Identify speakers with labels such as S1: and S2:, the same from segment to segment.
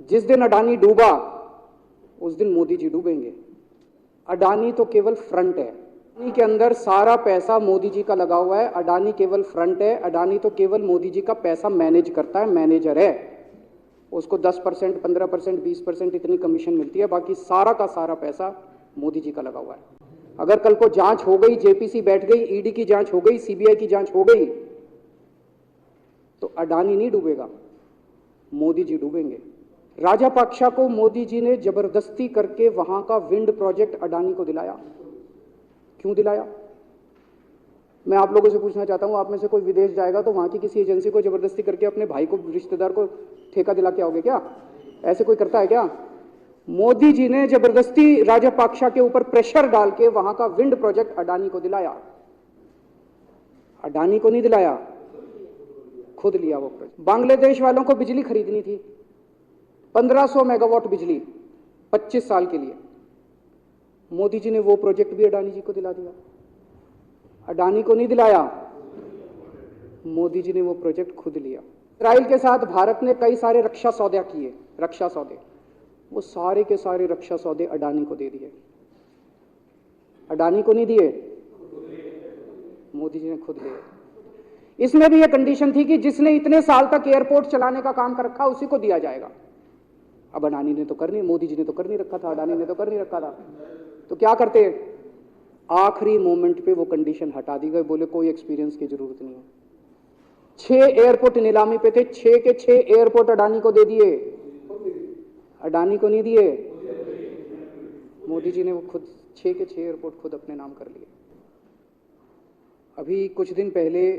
S1: जिस दिन अडानी डूबा उस दिन मोदी जी डूबेंगे। अडानी तो केवल फ्रंट है, अडानी के अंदर सारा पैसा मोदी जी का लगा हुआ है। अडानी केवल फ्रंट है, अडानी तो केवल मोदी जी का पैसा मैनेज करता है, मैनेजर है। उसको 10%, 15%, 20% इतनी कमीशन मिलती है, बाकी सारा का सारा पैसा मोदी जी का लगा हुआ है। अगर कल को जांच हो गई, जेपीसी बैठ गई, ईडी की जांच हो गई, सीबीआई की जांच हो गई, तो अडानी नहीं डूबेगा, मोदी जी डूबेंगे। राजापाक्शा को मोदी जी ने जबरदस्ती करके वहां का विंड प्रोजेक्ट अडानी को दिलाया। क्यों दिलाया? मैं आप लोगों से पूछना चाहता हूं, आप में से कोई विदेश जाएगा तो वहां की किसी एजेंसी को जबरदस्ती करके अपने भाई को, रिश्तेदार को ठेका दिला के आओगे क्या? ऐसे कोई करता है क्या? मोदी जी ने जबरदस्ती राजापाक्शा के ऊपर प्रेशर डाल के वहां का विंड प्रोजेक्ट अडानी को दिलाया। अडानी को नहीं दिलाया, खुद लिया वो प्रोजेक्ट। बांग्लादेश वालों को बिजली खरीदनी थी, 1500 मेगावाट बिजली 25 साल के लिए। मोदी जी ने वो प्रोजेक्ट भी अडानी जी को दिला दिया। अडानी को नहीं दिलाया, मोदी जी ने वो प्रोजेक्ट खुद लिया। इजराइल के साथ भारत ने कई सारे रक्षा सौदे किए, रक्षा सौदे, वो सारे के सारे रक्षा सौदे अडानी को दे दिए। अडानी को नहीं दिए, मोदी जी ने खुद लिए। इसमें भी ये कंडीशन थी कि जिसने इतने साल तक एयरपोर्ट चलाने का काम कर रखा उसी को दिया जाएगा। अब अडानी ने तो कर नहीं, मोदी जी ने तो कर नहीं रखा था, अडानी ने तो कर नहीं रखा था, तो क्या करते? आखिरी मोमेंट पे वो कंडीशन हटा दी गई, बोले कोई एक्सपीरियंस की जरूरत नहीं है। 6 एयरपोर्ट नीलामी पे थे, 6 के 6 एयरपोर्ट अडानी को दे दिए। अडानी को नहीं दिए, मोदी जी ने वो खुद 6 के 6 एयरपोर्ट खुद अपने नाम कर लिए। अभी कुछ दिन पहले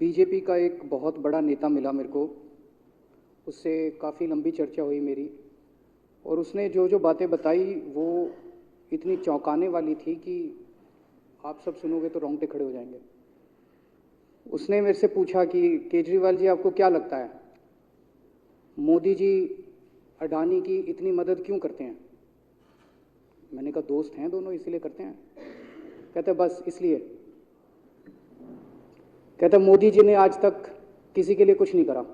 S1: बीजेपी का एक बहुत बड़ा नेता मिला मेरे को, उससे काफ़ी लंबी चर्चा हुई मेरी, और उसने जो जो बातें बताई वो इतनी चौंकाने वाली थी कि आप सब सुनोगे तो रोंगटे खड़े हो जाएंगे। उसने मेरे से पूछा कि केजरीवाल जी आपको क्या लगता है, मोदी जी अडानी की इतनी मदद क्यों करते हैं? मैंने कहा दोस्त हैं दोनों इसलिए करते हैं। कहते बस इसलिए। कहते मोदी जी ने आज तक किसी के लिए कुछ नहीं करा,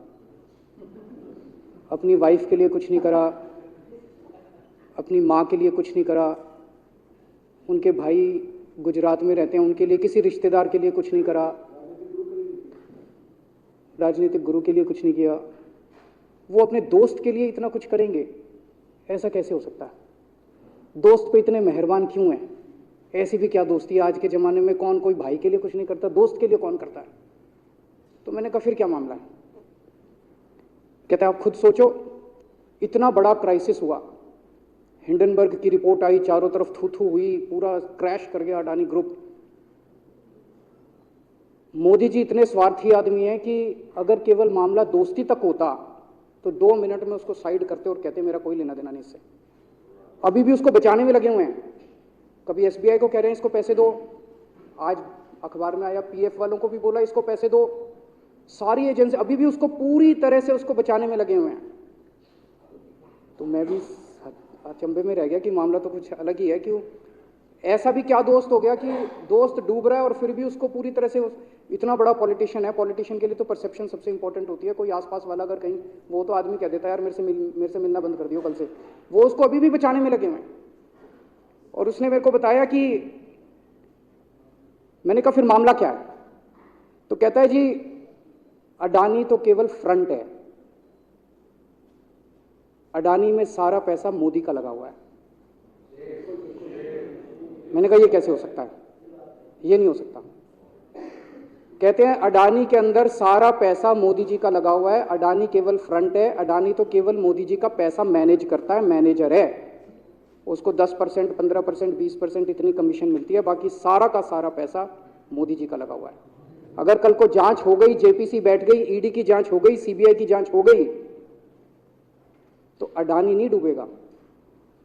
S1: अपनी वाइफ के लिए कुछ नहीं करा, अपनी माँ के लिए कुछ नहीं करा, उनके भाई गुजरात में रहते हैं उनके लिए, किसी रिश्तेदार के लिए कुछ नहीं करा, राजनीतिक गुरु के लिए कुछ नहीं किया। वो अपने दोस्त के लिए इतना कुछ करेंगे, ऐसा कैसे हो सकता है? दोस्त पे इतने मेहरबान क्यों हैं? ऐसी भी क्या दोस्ती है? आज के ज़माने में कौन कोई भाई के लिए कुछ नहीं करता, दोस्त के लिए कौन करता है? तो मैंने कहा फिर क्या मामला है? कहता है आप खुद सोचो, इतना बड़ा क्राइसिस हुआ, हिंडनबर्ग की रिपोर्ट आई, चारों तरफ थू थू हुई, पूरा क्रैश कर गया अडानी ग्रुप। मोदी जी इतने स्वार्थी आदमी हैं कि अगर केवल मामला दोस्ती तक होता तो 2 मिनट में उसको साइड करते और कहते मेरा कोई लेना देना नहीं इससे। अभी भी उसको बचाने में लगे हुए हैं। कभी एसबीआई को कह रहे हैं इसको पैसे दो, आज अखबार में आया पीएफ वालों को भी बोला इसको पैसे दो, सारी एजेंसी अभी भी उसको पूरी तरह से उसको बचाने में लगे हुए हैं। तो मैं भी अचंभे में रह गया कि मामला तो कुछ अलग ही है। क्यों? ऐसा भी क्या दोस्त हो गया कि दोस्त डूब रहा है और फिर भी उसको पूरी तरह से, इतना बड़ा पॉलिटिशियन है, पॉलिटिशियन के लिए तो परसेप्शन सबसे इंपॉर्टेंट होती है। कोई आसपास वाला अगर कहीं, वो तो आदमी कह देता है यार मेरे से मिलना बंद कर दियो कल से, वो उसको अभी भी बचाने में लगे हुए हैं। और उसने मेरे को बताया कि, मैंने कहा फिर मामला क्या है? तो कहता है जी अडानी तो केवल फ्रंट है, अडानी में सारा पैसा मोदी का लगा हुआ है। मैंने कहा ये कैसे हो सकता है? ये नहीं हो सकता। कहते हैं अडानी के अंदर सारा पैसा मोदी जी का लगा हुआ है, अडानी केवल फ्रंट है, अडानी तो केवल मोदी जी का पैसा मैनेज करता है, मैनेजर है। उसको 10%, 15%, 20% इतनी कमीशन मिलती है, बाकी सारा का सारा पैसा मोदी जी का लगा हुआ है। अगर कल को जांच हो गई, जेपीसी बैठ गई, ईडी की जांच हो गई, सीबीआई की जांच हो गई, तो अडानी नहीं डूबेगा,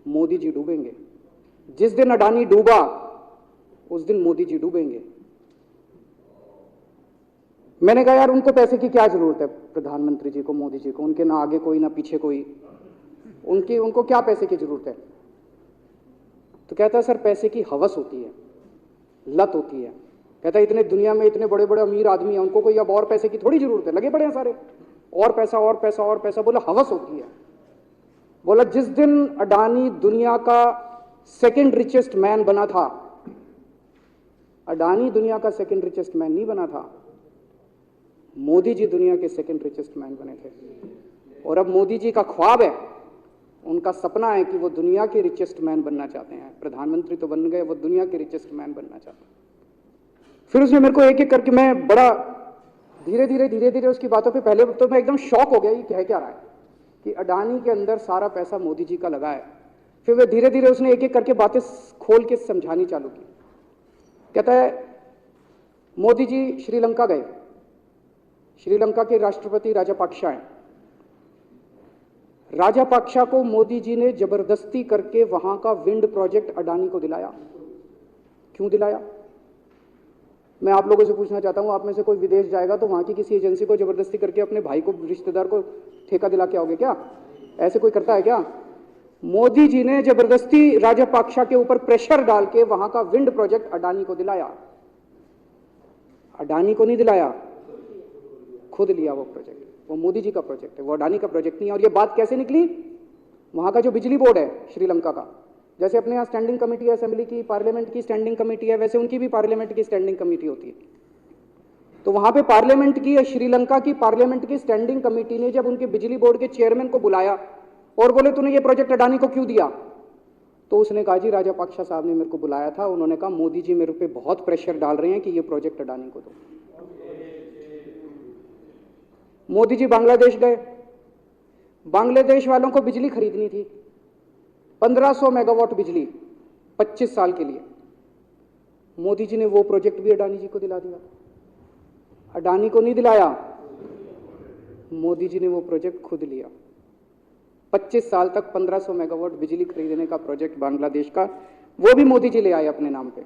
S1: मोदी जी डूबेंगे। जिस दिन अडानी डूबा उस दिन मोदी जी डूबेंगे। मैंने कहा यार उनको पैसे की क्या जरूरत है, प्रधानमंत्री जी को, मोदी जी को, उनके ना आगे कोई ना पीछे कोई, उनको क्या पैसे की जरूरत है? तो कहता है सर पैसे की हवस होती है, लत होती है। कहता है इतने दुनिया में इतने बड़े बड़े अमीर आदमी हैं, उनको कोई अब और पैसे की थोड़ी जरूरत है, लगे पड़े हैं सारे, और पैसा और पैसा और पैसा, बोला हवस होती है। बोला जिस दिन अडानी दुनिया का सेकंड रिचेस्ट मैन बना था, अडानी दुनिया का सेकंड रिचेस्ट मैन नहीं बना था, मोदी जी दुनिया के सेकंड रिचेस्ट मैन बने थे। और अब मोदी जी का ख्वाब है, उनका सपना है कि वो दुनिया के रिचेस्ट मैन बनना चाहते हैं। प्रधानमंत्री तो बन गए, वो दुनिया के रिचेस्ट मैन बनना चाहते हैं। फिर उसने मेरे को एक एक करके, मैं बड़ा धीरे धीरे उसकी बातों पे, पहले तो मैं एकदम शॉक हो गया, ये कह क्या रहा है कि अडानी के अंदर सारा पैसा मोदी जी का लगा है। फिर वे धीरे धीरे उसने एक एक करके बातें खोल के समझानी चालू की। कहता है मोदी जी श्रीलंका गए, श्रीलंका के राष्ट्रपति राजापाक्सा हैं। राजापाक्सा को मोदी जी ने जबरदस्ती करके वहां का विंड प्रोजेक्ट अडानी को दिलाया। क्यों दिलाया? मैं आप लोगों से पूछना चाहता हूं, आप में से कोई विदेश जाएगा तो वहां की किसी एजेंसी को जबरदस्ती करके अपने भाई को, रिश्तेदार को ठेका दिला के आओगे क्या? ऐसे कोई करता है क्या? मोदी जी ने जबरदस्ती राजापाक्सा के ऊपर प्रेशर डाल के वहां का विंड प्रोजेक्ट अडानी को दिलाया। अडानी को नहीं दिलाया, खुद लिया वो प्रोजेक्ट। वो मोदी जी का प्रोजेक्ट है, वो अडानी का प्रोजेक्ट नहीं है। और ये बात कैसे निकली? वहां का जो बिजली बोर्ड है श्रीलंका का, जैसे अपने यहाँ स्टैंडिंग कमेटी है असेंबली की, पार्लियामेंट की स्टैंडिंग कमेटी है, वैसे उनकी भी पार्लियामेंट की स्टैंडिंग कमेटी होती है। तो वहां पे पार्लियामेंट की, श्रीलंका की पार्लियामेंट की स्टैंडिंग कमेटी ने जब उनके बिजली बोर्ड के चेयरमैन को बुलाया और बोले तूने ये प्रोजेक्ट अडानी को क्यों दिया, तो उसने कहा जी राजापाक्सा साहब ने मेरे को बुलाया था, उन्होंने कहा मोदी जी मेरे पे बहुत प्रेशर डाल रहे हैं कि ये प्रोजेक्ट अडानी को दो। मोदी जी बांग्लादेश गए, बांग्लादेश वालों को बिजली खरीदनी थी, 1500 मेगावाट बिजली 25 साल के लिए। मोदी जी ने वो प्रोजेक्ट भी अडानी जी को दिला दिया। अडानी को नहीं दिलाया, मोदी जी ने वो प्रोजेक्ट खुद लिया। 25 साल तक 1500 मेगावाट बिजली खरीदने का प्रोजेक्ट बांग्लादेश का, वो भी मोदी जी ले आए अपने नाम पे।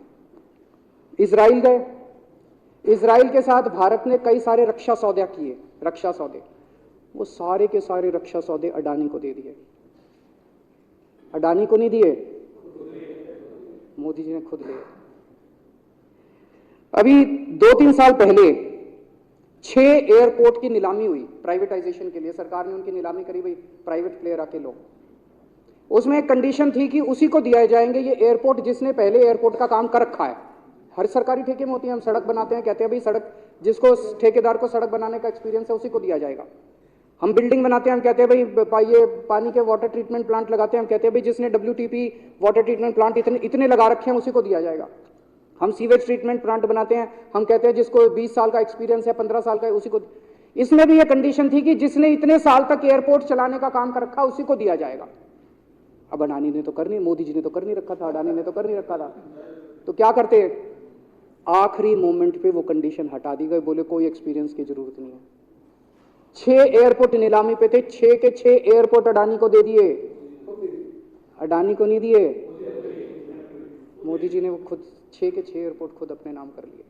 S1: इजराइल गए, इजराइल के साथ भारत ने कई सारे रक्षा सौदे किए, रक्षा सौदे, वो सारे के सारे रक्षा सौदे अडानी को दे दिए। अडानी को नहीं दिए, मोदी जी ने खुद लिए। अभी 2-3 साल पहले 6 एयरपोर्ट की नीलामी हुई प्राइवेटाइजेशन के लिए, सरकार ने उनकी नीलामी करी, भाई प्राइवेट प्लेयर आके लो। उसमें एक कंडीशन थी कि उसी को दिए जाएंगे ये एयरपोर्ट जिसने पहले एयरपोर्ट का काम कर रखा है। हर सरकारी ठेके में होती है, हम सड़क बनाते हैं, कहते हैं भाई सड़क, जिसको ठेकेदार को सड़क बनाने का एक्सपीरियंस है उसी को दिया जाएगा। हम बिल्डिंग बनाते हैं, हम कहते हैं भाई ये पानी के वाटर ट्रीटमेंट प्लांट लगाते हैं, हम कहते हैं भाई जिसने WTP वाटर ट्रीटमेंट प्लांट इतने लगा रखे हैं उसी को दिया जाएगा। हम सीवेज ट्रीटमेंट प्लांट बनाते हैं, हम कहते हैं जिसको 20 साल का एक्सपीरियंस है, 15 साल का है, उसी को। इसमें भी ये कंडीशन थी कि जिसने इतने साल तक एयरपोर्ट चलाने का काम कर रखा उसी को दिया जाएगा। अब अडानी ने तो कर नहीं, मोदी जी ने तो कर नहीं रखा था, अडानी ने तो कर नहीं रखा था, तो क्या करते? आखिरी मोमेंट पे वो कंडीशन हटा दी गई, बोले कोई एक्सपीरियंस की जरूरत नहीं है। 6 एयरपोर्ट नीलामी पे थे, 6 के 6 एयरपोर्ट अडानी को दे दिए। अडानी को नहीं दिए, मोदी जी ने वो खुद 6 के 6 एयरपोर्ट खुद अपने नाम कर लिए।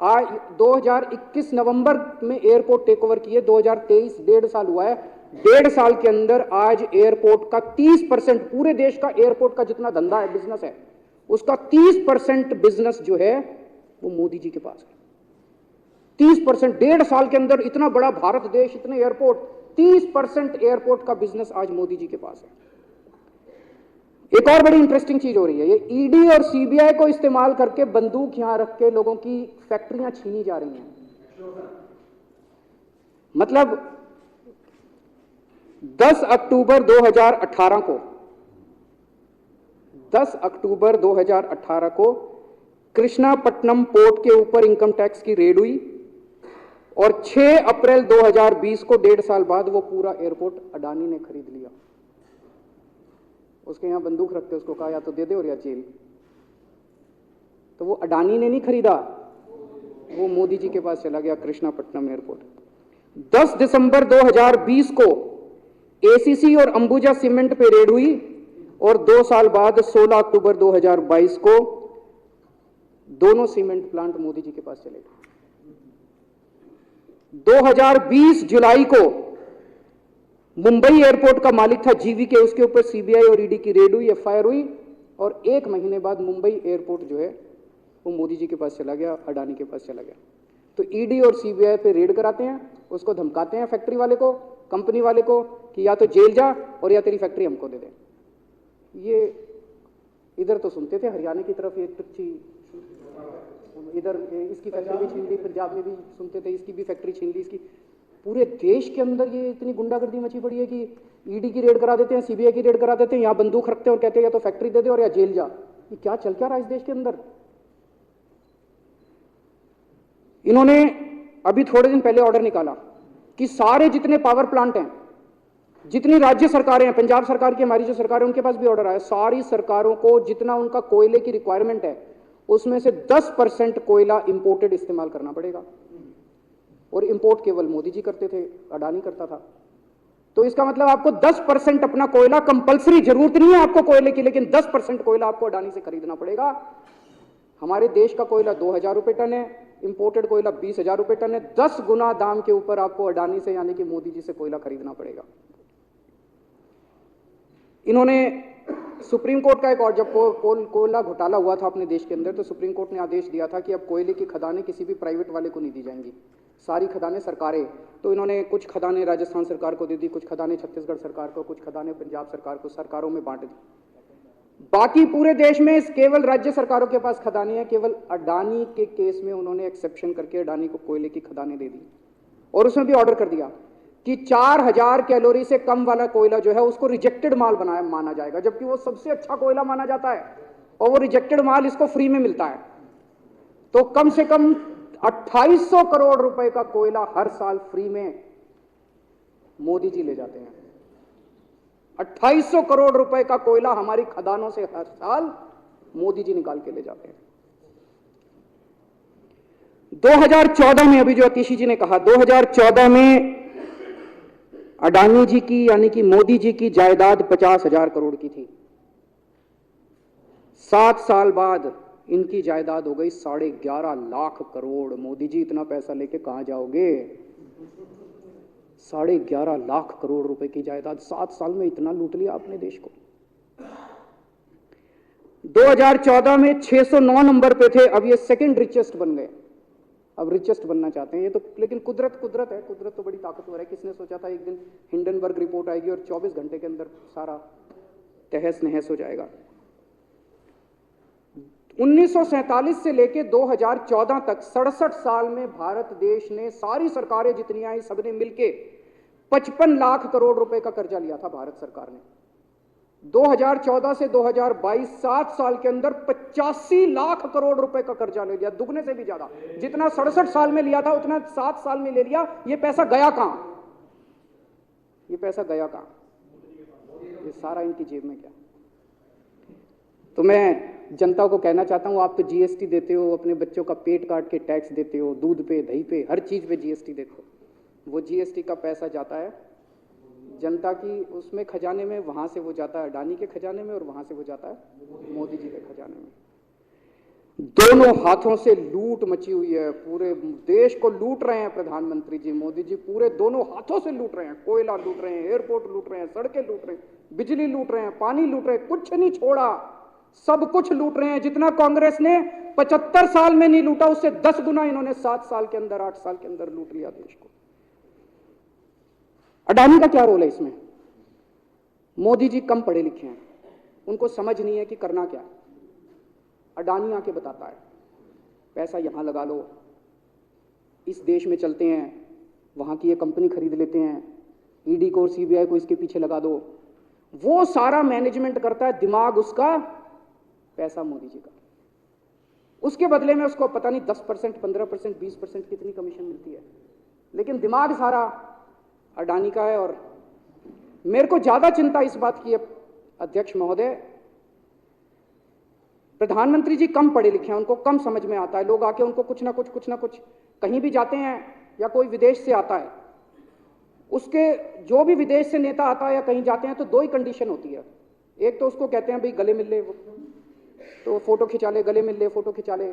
S1: आज 2021 नवंबर में एयरपोर्ट टेक ओवर किए, 2023 1.5 साल हुआ है। 1.5 साल के अंदर आज एयरपोर्ट का 30%, पूरे देश का एयरपोर्ट का जितना धंधा है, बिजनेस है, उसका 30% बिजनेस जो है वो मोदी जी के पास है। 30%, 1.5 साल के अंदर इतना बड़ा भारत देश, इतने एयरपोर्ट, 30% एयरपोर्ट का बिजनेस आज मोदी जी के पास है। एक और बड़ी इंटरेस्टिंग चीज हो रही है, ये ईडी और सीबीआई को इस्तेमाल करके बंदूक यहां रख के लोगों की फैक्ट्रियां छीनी जा रही हैं। मतलब 10 अक्टूबर 2018 को 10 अक्टूबर 2018 को कृष्णापट्टनम पोर्ट के ऊपर इनकम टैक्स की रेड हुई और 6 अप्रैल 2020 को 1.5 साल बाद वो पूरा एयरपोर्ट अडानी ने खरीद लिया। उसके यहां बंदूक रखते, उसको कहा या तो दे दे और या जेल। तो वो अडानी ने नहीं खरीदा, वो मोदी जी के पास चला गया कृष्णापट्टनम एयरपोर्ट। 10 दिसंबर 2020 को एसीसी और अंबुजा सीमेंट पे रेड हुई और 2 साल बाद 16 अक्टूबर 2022 को दोनों सीमेंट प्लांट मोदी जी के पास चले गए। 2020 जुलाई को मुंबई एयरपोर्ट का मालिक था जीवीके, उसके ऊपर सीबीआई और ईडी की रेड हुई, एफआईआर हुई और 1 महीने बाद मुंबई एयरपोर्ट जो है वो मोदी जी के पास चला गया, अडानी के पास चला गया। तो ईडी और सीबीआई पे रेड कराते हैं, उसको धमकाते हैं फैक्ट्री वाले को, कंपनी वाले को कि या तो जेल जा और या तेरी फैक्ट्री हमको दे दे। ये इधर तो सुनते थे हरियाणा की तरफ, एक टुच्ची इधर इसकी फैक्ट्री भी छीन ली, पंजाब में भी सुनते थे इसकी भी फैक्ट्री छीन ली, इसकी। पूरे देश के अंदर ये इतनी गुंडागर्दी मची पड़ी है कि ईडी की रेड करा देते हैं, सीबीआई की रेड करा देते हैं, यहाँ बंदूक रखते हैं और कहते हैं या तो फैक्ट्री दे दे और या जेल जा। ये क्या चल क्या रहा है इस देश के अंदर? इन्होंने अभी थोड़े दिन पहले ऑर्डर निकाला कि सारे जितने पावर प्लांट हैं, जितनी राज्य सरकारें हैं, पंजाब सरकार की, हमारी जो सरकार है, उनके पास भी ऑर्डर आया, सारी सरकारों को जितना उनका कोयले की रिक्वायरमेंट है उसमें से 10% कोयला इंपोर्टेड इस्तेमाल करना पड़ेगा। और इंपोर्ट केवल मोदी जी करते थे, अडानी करता था। तो इसका मतलब आपको 10% अपना कोयला कंपलसरी, जरूरत नहीं है आपको कोयले की, लेकिन 10% कोयला आपको अडानी से खरीदना पड़ेगा। हमारे देश का कोयला 2000 रुपये टन है, इंपोर्टेड कोयला 20,000 रुपये टन है। 10 गुना दाम के ऊपर आपको अडानी से यानी कि मोदी जी से कोयला खरीदना पड़ेगा। इन्होंने सुप्रीम कोर्ट का एक और, जब कोयला घोटाला हुआ था अपने देश के अंदर, तो सुप्रीम कोर्ट ने आदेश दिया था कि अब कोयले की खदानें किसी भी प्राइवेट वाले को नहीं दी जाएंगी, सारी खदानें सरकारें। तो इन्होंने कुछ खदानें राजस्थान सरकार को दे दी, कुछ खदानें छत्तीसगढ़ सरकार को, कुछ खदानें पंजाब सरकार को, सरकारों में बांट दी। बाकी पूरे देश में केवल राज्य सरकारों के पास खदानें हैं। केवल अडानी के केस में उन्होंने एक्सेप्शन करके अडानी को कोयले की खदानें दे दी और उसमें भी ऑर्डर कर दिया कि 4000 कैलोरी से कम वाला कोयला जो है उसको रिजेक्टेड माल माना जाएगा, जबकि वो सबसे अच्छा कोयला माना जाता है और वो रिजेक्टेड माल इसको फ्री में मिलता है। तो कम से कम 2800 करोड़ रुपए का कोयला हर साल फ्री में मोदी जी ले जाते हैं। 2800 करोड़ रुपए का कोयला हमारी खदानों से हर साल मोदी जी निकाल के ले जाते हैं। 2014 में, अभी जो अतिशी जी ने कहा, 2014 में अडानी जी की यानी कि मोदी जी की जायदाद 50,000 करोड़ की थी। 7 साल बाद इनकी जायदाद हो गई 11.5 लाख करोड़। मोदी जी इतना पैसा लेके कहां जाओगे? 11.5 लाख करोड़ रुपए की जायदाद, 7 साल में इतना लूट लिया आपने देश को। 2014 में 609 नंबर पे थे, अब ये सेकंड रिचेस्ट बन गए, अब रिचेस्ट बनना चाहते हैं। ये तो लेकिन कुदरत है, कुदरत तो बड़ी ताकतवर है। किसने सोचा था एक दिन हिंडनबर्ग रिपोर्ट आएगी और 24 घंटे के अंदर सारा तहस नहस हो जाएगा। 1947 से लेके 2014 तक 67 साल में भारत देश ने, सारी सरकारें जितनी आई सबने मिलके 55 लाख करोड़ रुपए का कर्जा लिया था भारत सरकार ने। 2014 से 2022 7 साल के अंदर 85 लाख करोड़ रुपए का कर्जा ले लिया, दुगने से भी ज्यादा। जितना 67 साल में लिया था उतना 7 साल में ले लिया। ये पैसा गया कहां? ये पैसा गया कहां? ये सारा इनकी जेब में गया। तो मैं जनता को कहना चाहता हूं, आप तो जीएसटी देते हो, अपने बच्चों का पेट काट के टैक्स देते हो, दूध पे, दही पे, हर चीज पे जीएसटी देते हो। वो जीएसटी का पैसा जाता है जनता की उसमें खजाने में, वहां से वो जाता है अडानी के खजाने में और वहां से वो जाता है मोदी जी के खजाने में। दोनों हाथों से लूट मची हुई है, पूरे देश को लूट रहे हैं प्रधानमंत्री जी, मोदी जी पूरे दोनों हाथों से लूट रहे हैं। कोयला लूट रहे हैं, एयरपोर्ट लूट रहे हैं, सड़कें लूट रहे हैं, बिजली लूट रहे हैं, पानी लूट रहे हैं, कुछ नहीं छोड़ा, सब कुछ लूट रहे हैं। जितना कांग्रेस ने 75 साल में नहीं लूटा उससे 10 गुना इन्होंने 7 साल के अंदर, 8 साल के अंदर लूट लिया देश को। अडानी का क्या रोल है इसमें? मोदी जी कम पढ़े लिखे हैं, उनको समझ नहीं है कि करना क्या है। अडानी आके बताता है पैसा यहां लगा लो, इस देश में चलते हैं, वहां की ये कंपनी खरीद लेते हैं, ईडी को और सीबीआई को इसके पीछे लगा दो। वो सारा मैनेजमेंट करता है, दिमाग उसका, पैसा मोदी जी का। उसके बदले में उसको पता नहीं 10%, 15%, 20% कितनी कमीशन मिलती है, लेकिन दिमाग सारा अडानी का है। और मेरे को ज्यादा चिंता इस बात की है अध्यक्ष महोदय, प्रधानमंत्री जी कम पढ़े लिखे हैं, उनको कम समझ में आता है। लोग आके उनको कुछ ना कुछ कहीं भी जाते हैं या कोई विदेश से आता है, उसके जो भी विदेश से नेता आता है या कहीं जाते हैं तो 2 ही कंडीशन होती है। एक तो उसको कहते हैं भाई गले मिल ले, तो फोटो खिंचा ले, गले मिल ले, फोटो खिंचा ले,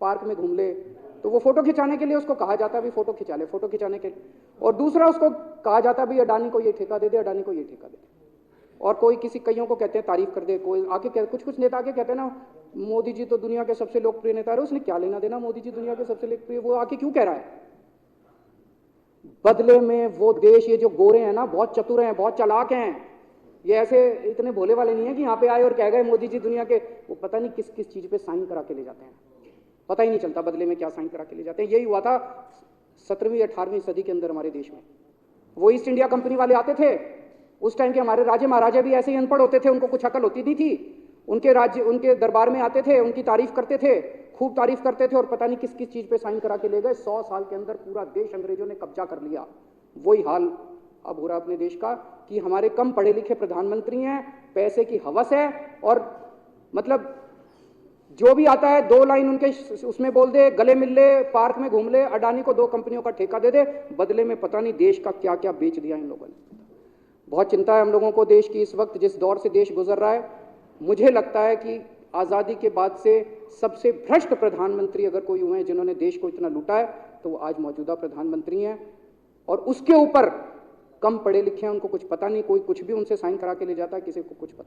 S1: पार्क में घूम ले, तो वो फोटो खिंचाने के लिए उसको कहा जाता है भाई फोटो खिंचा ले, फोटो खिंचाने के लिए। और दूसरा उसको कहा जाता है भाई अडानी को ये ठेका दे दे, अडानी को ये ठेका दे दे। और कोई किसी कईयों को कहते हैं तारीफ कर दे, कोई आके कुछ नेता आके कहते हैं ना मोदी जी तो दुनिया के सबसे लोकप्रिय नेता है। उसने क्या लेना देना, मोदी जी दुनिया के सबसे लोकप्रिय, वो आके क्यों कह रहा है? बदले में वो देश, ये जो गोरे हैं ना, बहुत चतुर हैं, बहुत चालाक हैं, ये ऐसे इतने भोले वाले नहीं है कि यहाँ पे आए और कह गए मोदी जी दुनिया के, वो पता नहीं किस किस चीज पे साइन करा के ले जाते हैं, पता ही नहीं चलता बदले में क्या साइन करा के ले जाते हैं। यही हुआ था 17वीं 18वीं सदी के अंदर हमारे देश में। वो ईस्ट इंडिया कंपनी वाले आते थे, उस टाइम के हमारे राजे महाराजा भी ऐसे ही अनपढ़ होते थे, उनको कुछ अकल होती नहीं थी। उनके राज्य उनके दरबार में आते थे, उनकी तारीफ करते थे, खूब तारीफ करते थे, और पता नहीं किस किस चीज पे साइन करा के ले गए। 100 साल के अंदर पूरा देश अंग्रेजों ने कब्जा कर लिया। वही हाल अब हो रहा अपने देश का कि हमारे कम पढ़े लिखे प्रधानमंत्री हैं, पैसे की हवस है, और मतलब जो भी आता है 2 लाइन उनके उसमें बोल दे, गले मिल ले, पार्क में घूम ले, अडानी को 2 कंपनियों का ठेका दे दे, बदले में पता नहीं देश का क्या क्या बेच दिया इन लोगों ने। बहुत चिंता है हम लोगों को देश की इस वक्त, जिस दौर से देश गुजर रहा है। मुझे लगता है कि आज़ादी के बाद से सबसे भ्रष्ट प्रधानमंत्री अगर कोई हुए हैं जिन्होंने देश को इतना लूटा है, तो वो आज मौजूदा प्रधानमंत्री हैं। और उसके ऊपर कम पढ़े लिखे हैं, उनको कुछ पता नहीं, कोई कुछ भी उनसे साइन करा के ले जाता है, किसी को कुछ पता